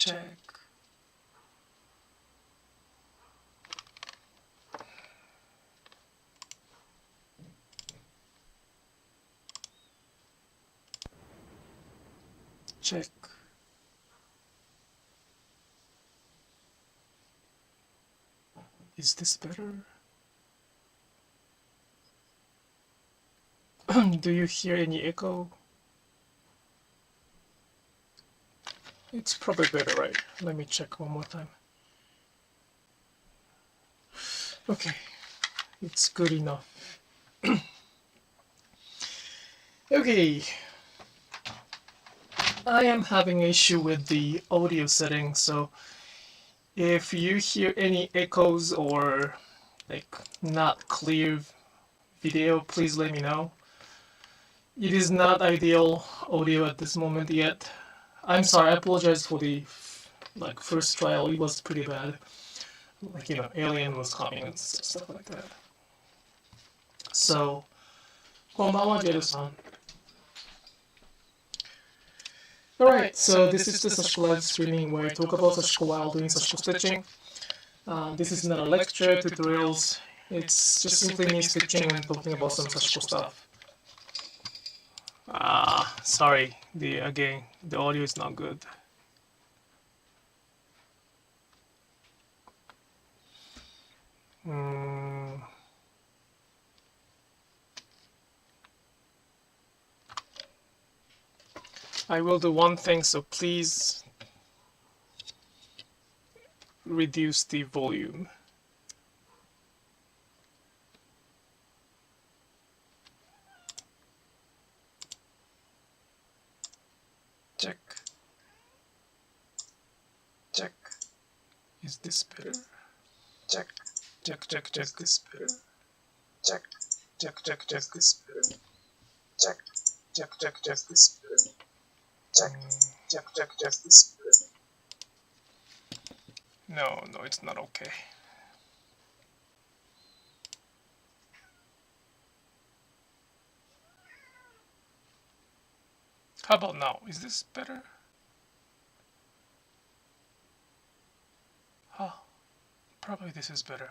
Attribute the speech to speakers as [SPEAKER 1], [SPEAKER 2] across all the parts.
[SPEAKER 1] check. Check. Is this better? Do you hear any echo? It's probably better, right? Let me check one more time. Okay, it's good enough. Okay. I am having an issue with the audio settings, so if you hear any echoes or like not clear video, please let me know. It is not ideal audio at this moment yet. I'm sorry, I apologize for the first trial. It was pretty bad. Like, you know, alien was coming and stuff like that. So, こんばんは、ジェルさん. Alright, so this is the Sashiko Live Streaming where I talk about Sashiko while doing Sashiko stitching. This is not a lecture, tutorials. It's just simply me stitching and talking about some Sashiko stuff. Sorry, again, the audio is not good. I will do one thing, so please reduce the volume. Check. Check. Is this better? Check. Check, check, check, this better. Check. Check, check, check, this better. Check. Check, check, check, this better. Check, check, check, check, this. No, it's not okay. How about now? Is this better? Probably this is better.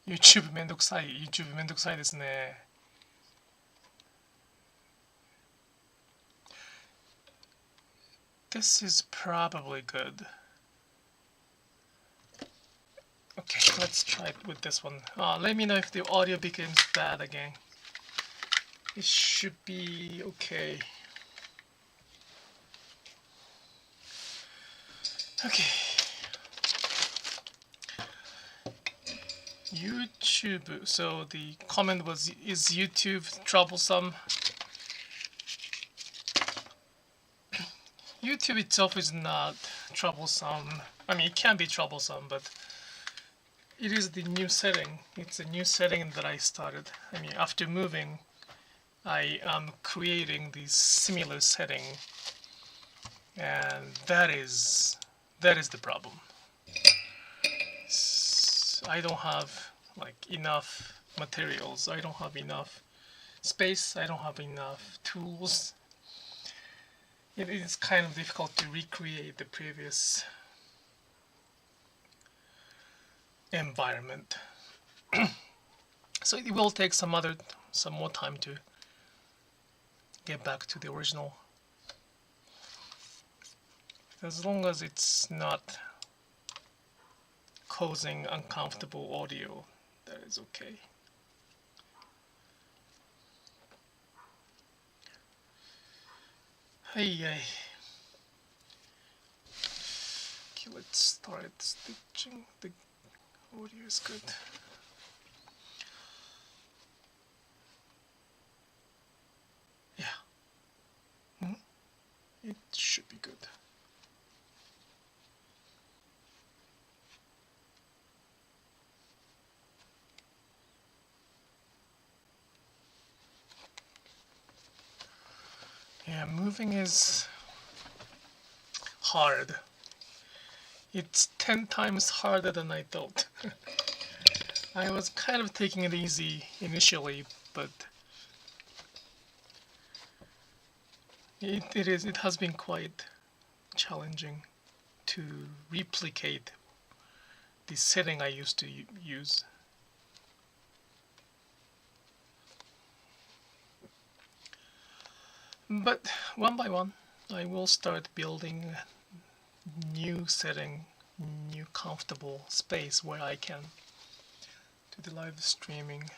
[SPEAKER 1] YouTube めんどくさい。YouTube めんどくさいですね。This is probably good. Okay, let's try it with this one. Let me know if the audio becomes bad again. It should be okay. Okay. YouTube. So the comment was, is YouTube troublesome? YouTube itself is not troublesome. I mean, it can be troublesome, but it is the new setting. It's a new setting that I started. I mean, after moving, I am creating this similar setting, and that is the problem. I don't have like enough materials. I don't have enough space. I don't have enough tools. It is kind of difficult to recreate the previous environment. So it will take some more time to get back to the original. As long as it's not causing uncomfortable audio, that is okay. Hey. Okay, let's start stitching. The audio is good. Yeah. It should be good. Yeah, moving is hard. It's 10 times harder than I thought. I was kind of taking it easy initially, but It has been quite challenging to replicate the setting I used to use. But one by one, I will start building a new setting, new comfortable space where I can do the live streaming.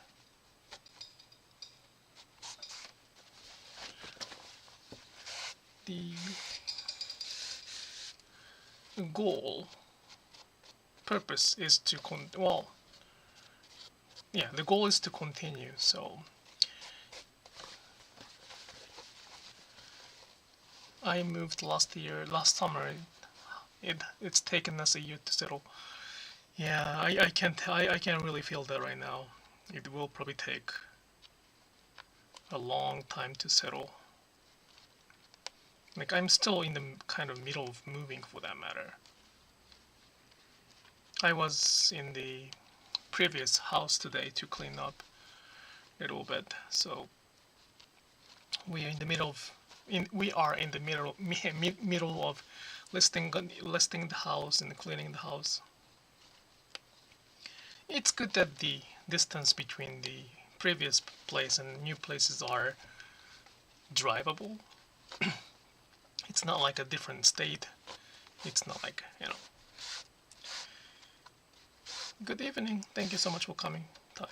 [SPEAKER 1] The purpose is to the goal is to continue. So I moved last summer. It's taken us a year to settle. Yeah, I can't really feel that right now. It will probably take a long time to settle. Like, I'm still in the kind of middle of moving, for that matter. I was in the previous house today to clean up a little bit, so we are in the middle of listing the house and cleaning the house. It's good that the distance between the previous place and new places are drivable. It's not like a different state. It's not like, Good evening. Thank you so much for coming, Tai.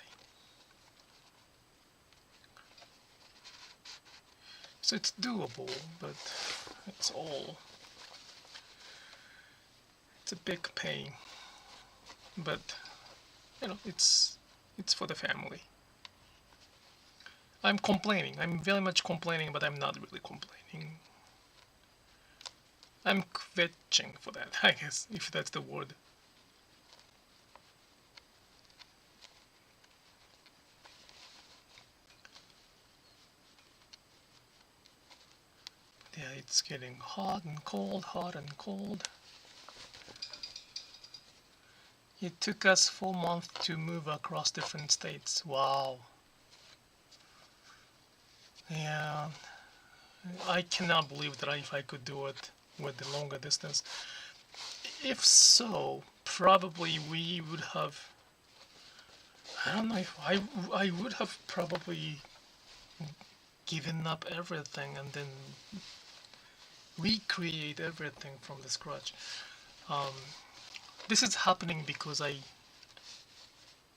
[SPEAKER 1] So it's doable, but it's a big pain. But, it's for the family. I'm complaining. I'm very much complaining, but I'm not really complaining. I'm kvetching for that, I guess, if that's the word. Yeah, it's getting hot and cold, hot and cold. It took us 4 months to move across different states. Wow. Yeah, I cannot believe that if I could do it with the longer distance. If so, probably we would have, I don't know if I would have probably given up everything and then recreate everything from the scratch. This is happening because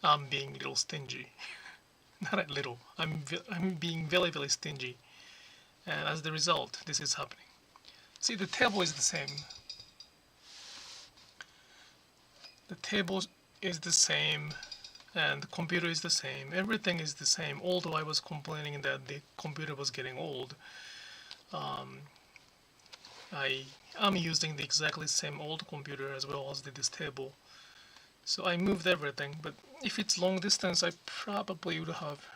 [SPEAKER 1] I'm being a little stingy. Not a little. I'm being very, very stingy, and as the result, this is happening. See, the table is the same. The table is the same, and the computer is the same. Everything is the same. Although I was complaining that the computer was getting old, I am using the exactly same old computer as well as this table. So I moved everything, but if it's long distance, I probably would have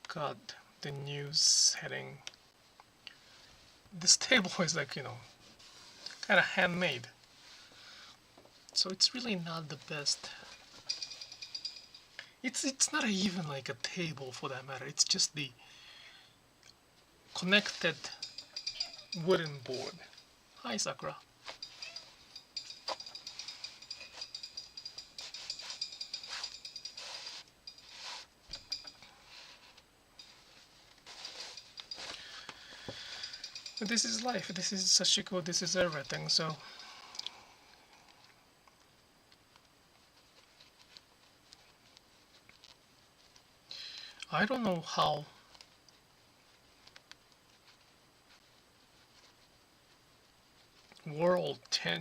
[SPEAKER 1] got the new setting. This table is like, kind of handmade. So it's really not the best. It's not even like a table for that matter. It's just the connected wooden board. Hi, Sakura. This is life. This is Sashiko. This is everything. So I don't know how world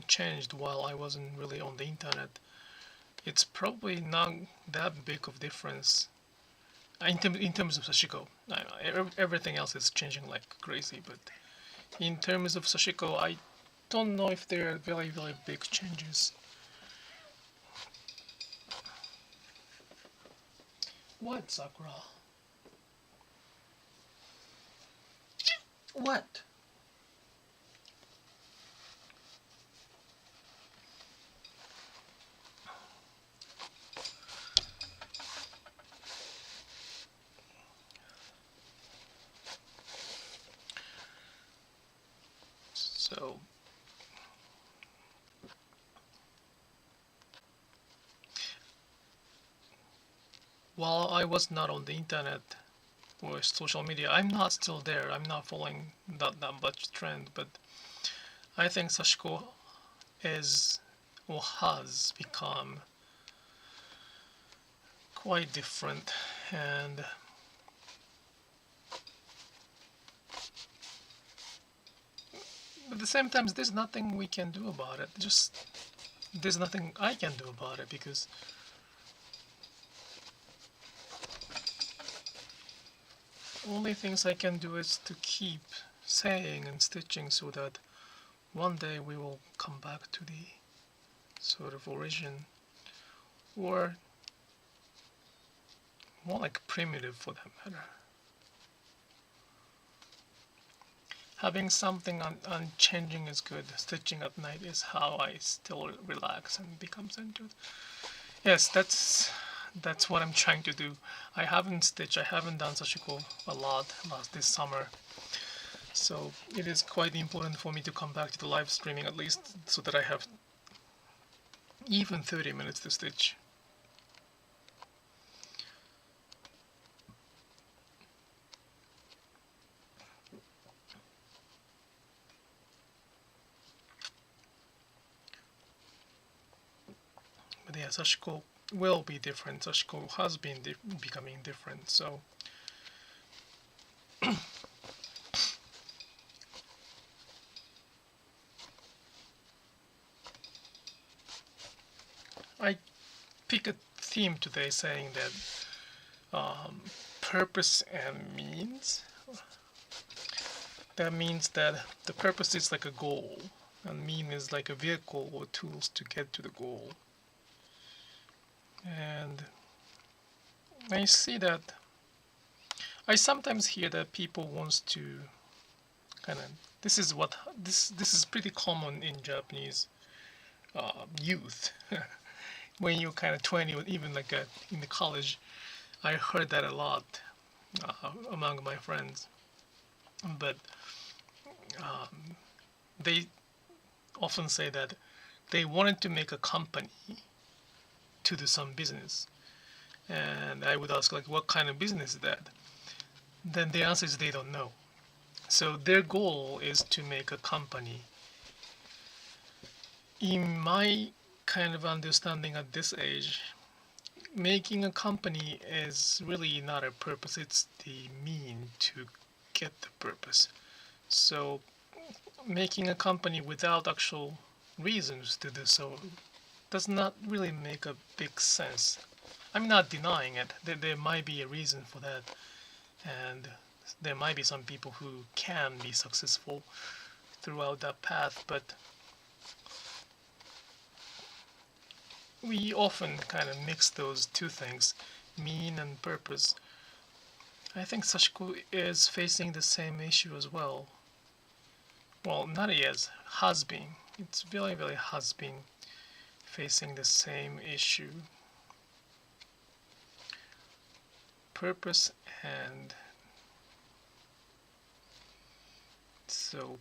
[SPEAKER 1] changed while I wasn't really on the internet. It's probably not that big of difference in terms of Sashiko. Everything else is changing like crazy, but in terms of Sashiko, I don't know if there are very, very big changes. What, Sakura? What? So while I was not on the internet or social media, I'm not still there. I'm not following that much trend, but I think Sashiko is or has become quite different, and at the same time there's nothing we can do about it. Just there's nothing I can do about it, because only things I can do is to keep saying and stitching so that one day we will come back to the sort of origin, or more like primitive for that matter. Having something unchanging is good. Stitching at night is how I still relax and become centered. Yes, that's what I'm trying to do. I haven't done Sashiko a lot this summer. So it is quite important for me to come back to the live streaming at least, so that I have even 30 minutes to stitch. But yeah, Sashiko will be different. Sashiko has been becoming different. So I pick a theme today, saying that purpose and means. That means that the purpose is like a goal, and mean is like a vehicle or tools to get to the goal. And I see that I sometimes hear that people wants to kind of, this is pretty common in Japanese youth. When you're kind of 20, or even like in the college, I heard that a lot among my friends. But they often say that they wanted to make a company to do some business, and I would ask, like, what kind of business is that? Then the answer is they don't know. So their goal is to make a company. In my kind of understanding at this age, making a company is really not a purpose, it's the mean to get the purpose. So making a company without actual reasons to do so does not really make a big sense. I'm not denying it. There might be a reason for that, and there might be some people who can be successful throughout that path, but we often kind of mix those two things, mean and purpose. I think Sashiko is facing the same issue as well. Well, not yet, has been. It's very, very has been facing the same issue. Purpose, and so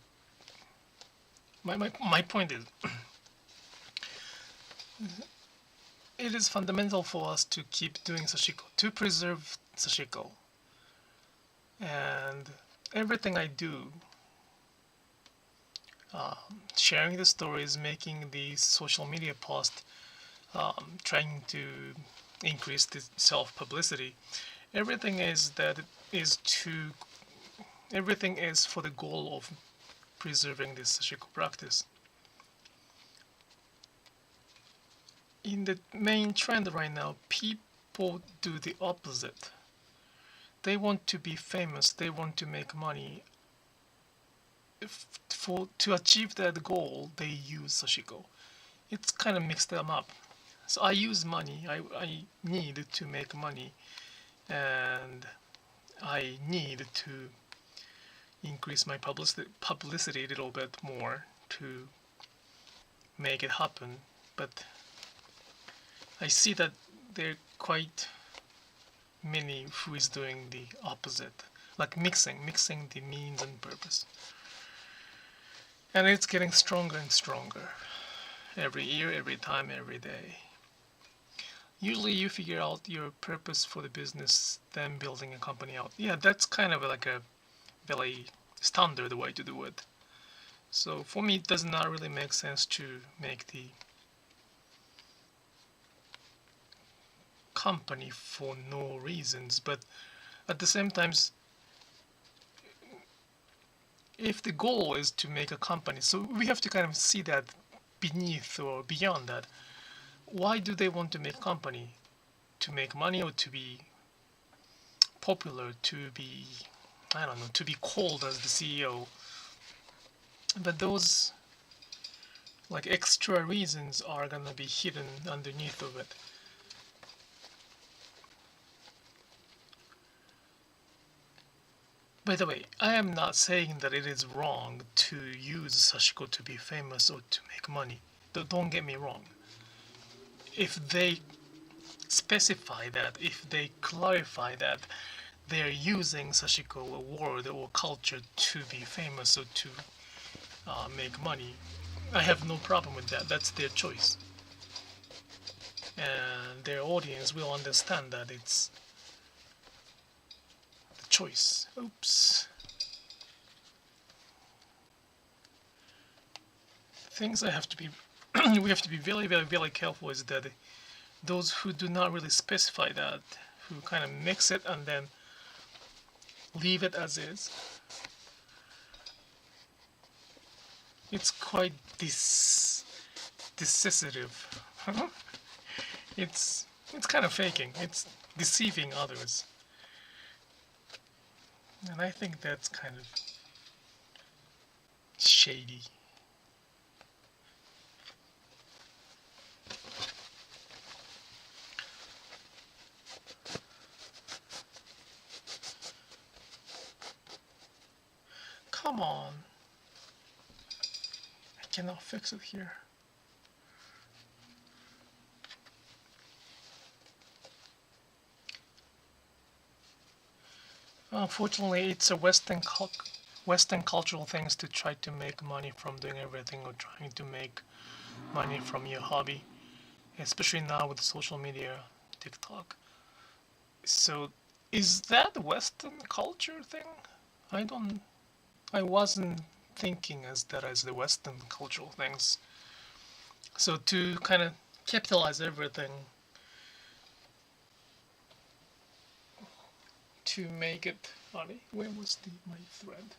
[SPEAKER 1] my point is it is fundamental for us to keep doing Sashiko, to preserve Sashiko. And everything I do, sharing the stories, making the social media post, trying to increase the self-publicity, everything is for the goal of preserving this Sashiko practice. In the main trend right now, people do the opposite. They want to be famous, they want to make money. To achieve that goal, they use Sashiko. It's kind of mixed them up. So I use money, I need to make money, and I need to increase my publicity a little bit more to make it happen. But I see that there are quite many who is doing the opposite, like mixing the means and purpose. And it's getting stronger and stronger. Every year, every time, every day. Usually you figure out your purpose for the business, then building a company out. Yeah, that's kind of like a very standard way to do it. So for me, it does not really make sense to make the company for no reasons. But at the same time, if the goal is to make a company, so we have to kind of see that beneath or beyond that. Why do they want to make a company? To make money or to be popular, to be, I don't know, to be called as the CEO? But those like extra reasons are gonna be hidden underneath of it. By the way, I am not saying that it is wrong to use Sashiko to be famous or to make money. Don't get me wrong. If they specify that, if they clarify that they're using Sashiko word or culture to be famous or to make money, I have no problem with that. That's their choice. And their audience will understand that it's the choice. Oops. Things I have to be we have to be very, very, very careful is that those who do not really specify that, who kind of mix it and then leave it as is, it's quite decisive. It's kind of faking. It's deceiving others, and I think that's kind of shady. Come on. I cannot fix it here. Unfortunately, it's a Western cultural things to try to make money from doing everything or trying to make money from your hobby, especially now with social media, TikTok. So, is that a Western culture thing? I wasn't thinking as that as the Western cultural things. So to kind of capitalize everything, to make it, where was my thread?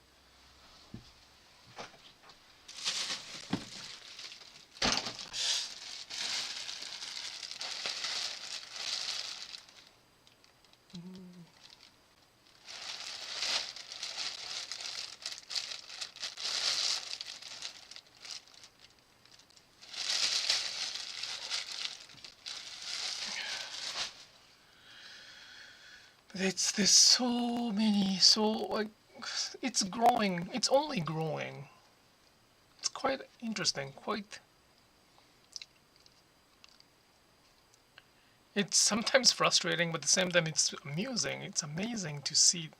[SPEAKER 1] There's so many, so like it's growing. It's only growing. It's quite interesting. It's sometimes frustrating, but at the same time it's amusing. It's amazing to see.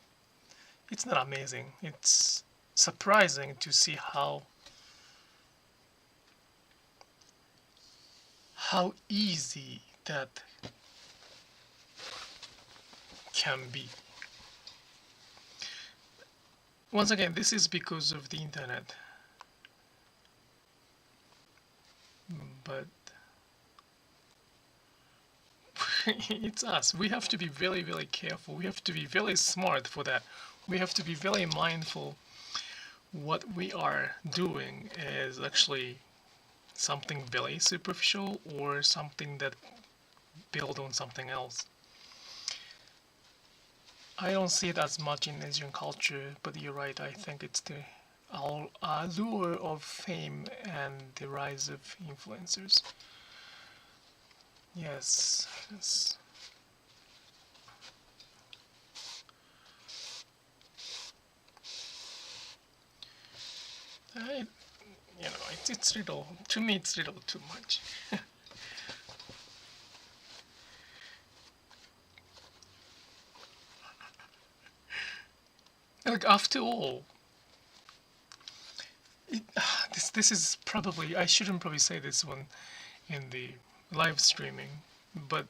[SPEAKER 1] It's not amazing. It's surprising to see how easy that can be. Once again, this is because of the internet. But it's us. We have to be very, very careful. We have to be very smart for that. We have to be very mindful what we are doing is actually something very superficial or something that build on something else. I don't see it as much in Asian culture, but you're right. I think it's the allure of fame and the rise of influencers. Yes. It's little, to me it's little too much. Like after all, This is probably, I shouldn't probably say this one in the live streaming, but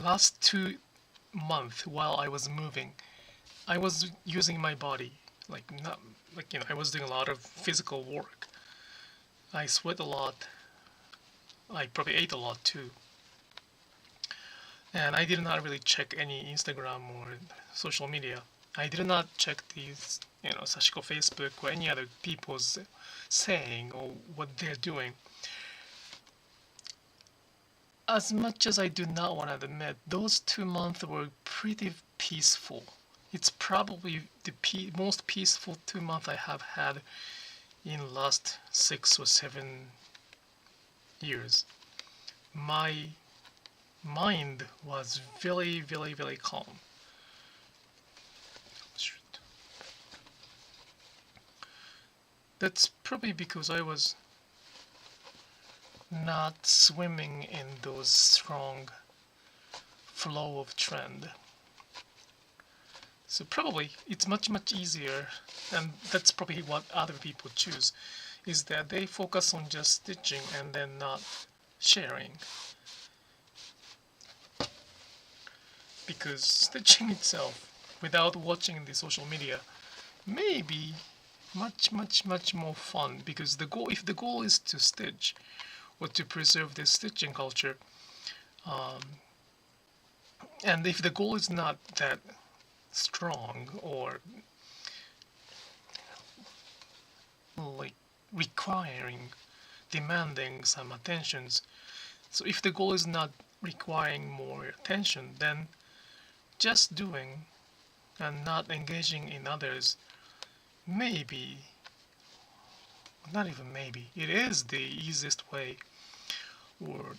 [SPEAKER 1] last 2 months while I was moving, I was using my body, like not like I was doing a lot of physical work. I sweat a lot. I probably ate a lot too. And I did not really check any Instagram or social media. I did not check these, Sashiko Facebook or any other people's saying or what they're doing. As much as I do not want to admit, those 2 months were pretty peaceful. It's probably the most peaceful 2 months I have had in the last 6 or 7 years. My mind was very, very, very calm. That's probably because I was not swimming in those strong flow of trend. So probably it's much, much easier, and that's probably what other people choose, is that they focus on just stitching and then not sharing. Because stitching itself, without watching the social media, may be much, much, much more fun. Because if the goal is to stitch or to preserve the stitching culture, and if the goal is not that strong or like demanding some attentions, so if the goal is not requiring more attention, then just doing and not engaging in others maybe, not even maybe, it is the easiest way or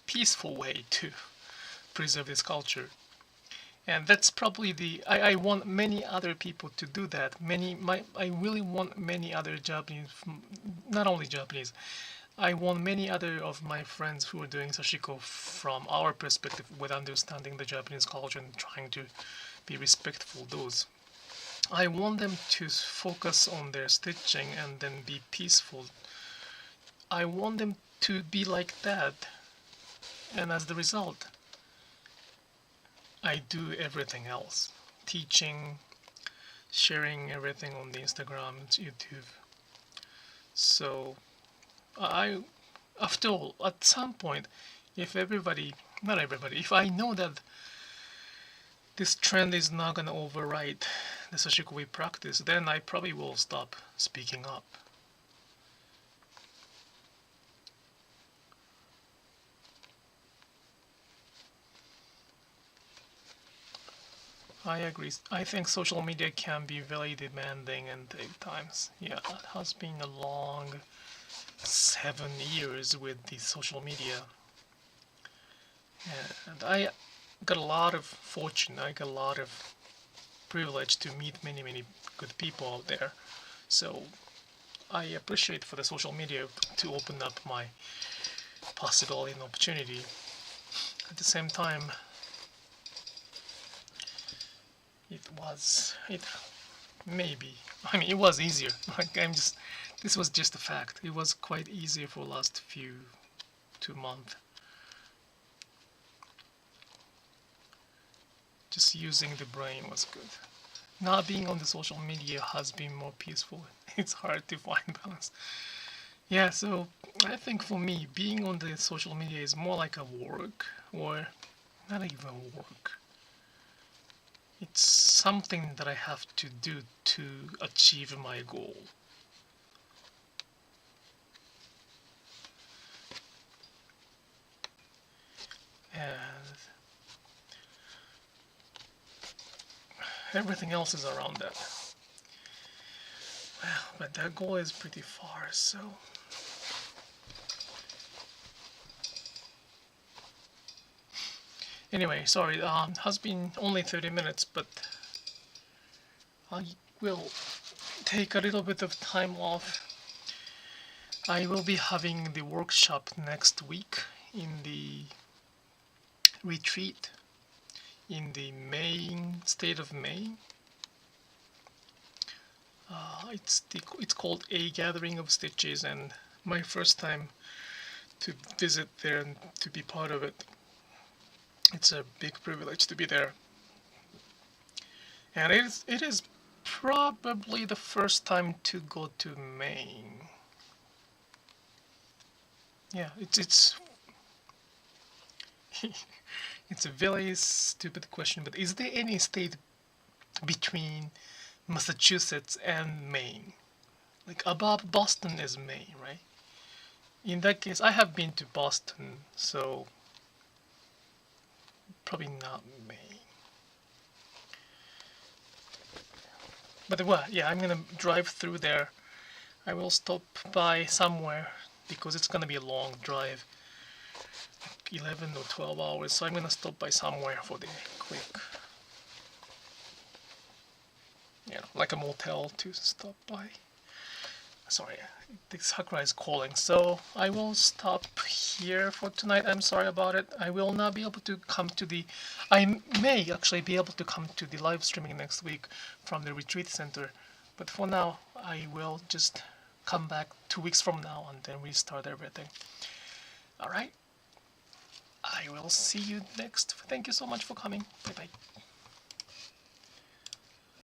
[SPEAKER 1] peaceful way to preserve this culture. And that's probably I want many other people to do that. I really want many other Japanese, not only Japanese, I want many other of my friends who are doing sashiko from our perspective, with understanding the Japanese culture and trying to be respectful those. I want them to focus on their stitching and then be peaceful. I want them to be like that, and as the result, I do everything else. Teaching, sharing everything on the Instagram, YouTube. So after all, at some point, if I know that this trend is not going to override the Sashiko we practice, then I probably will stop speaking up. I agree. I think social media can be very demanding and take times. Yeah, it has been a long 7 years with the social media. And I got a lot of fortune. I got a lot of privilege to meet many, many good people out there. So I appreciate for the social media to open up my possibility and opportunity. At the same time, it was easier. This was just a fact. It was quite easier for last 2 months. Just using the brain was good. Not being on the social media has been more peaceful. It's hard to find balance. Yeah, so I think for me, being on the social media is more like a work, or not even work. It's something that I have to do to achieve my goal. And everything else is around that. Well, but that goal is pretty far, so... Anyway, sorry, it has been only 30 minutes, but I will take a little bit of time off. I will be having the workshop next week in the retreat in the Maine, state of Maine. It's called A Gathering of Stitches, and my first time to visit there and to be part of it. It's a big privilege to be there, and it is probably the first time to go to Maine. Yeah, it's it's a very stupid question, but is there any state between Massachusetts and Maine? Like above Boston is Maine, right? In that case, I have been to Boston, so probably not Maine. But well, yeah, I'm gonna drive through there. I will stop by somewhere because it's gonna be a long drive, like 11 or 12 hours. So I'm gonna stop by somewhere for the quick, like a motel to stop by. Sorry, the Sakura is calling, so I will stop here for tonight. I'm sorry about it. I will not be able to come to the... I may actually be able to come to the live streaming next week from the retreat center, but for now, I will just come back 2 weeks from now and then restart everything. Alright, I will see you next. Thank you so much for coming. Bye bye.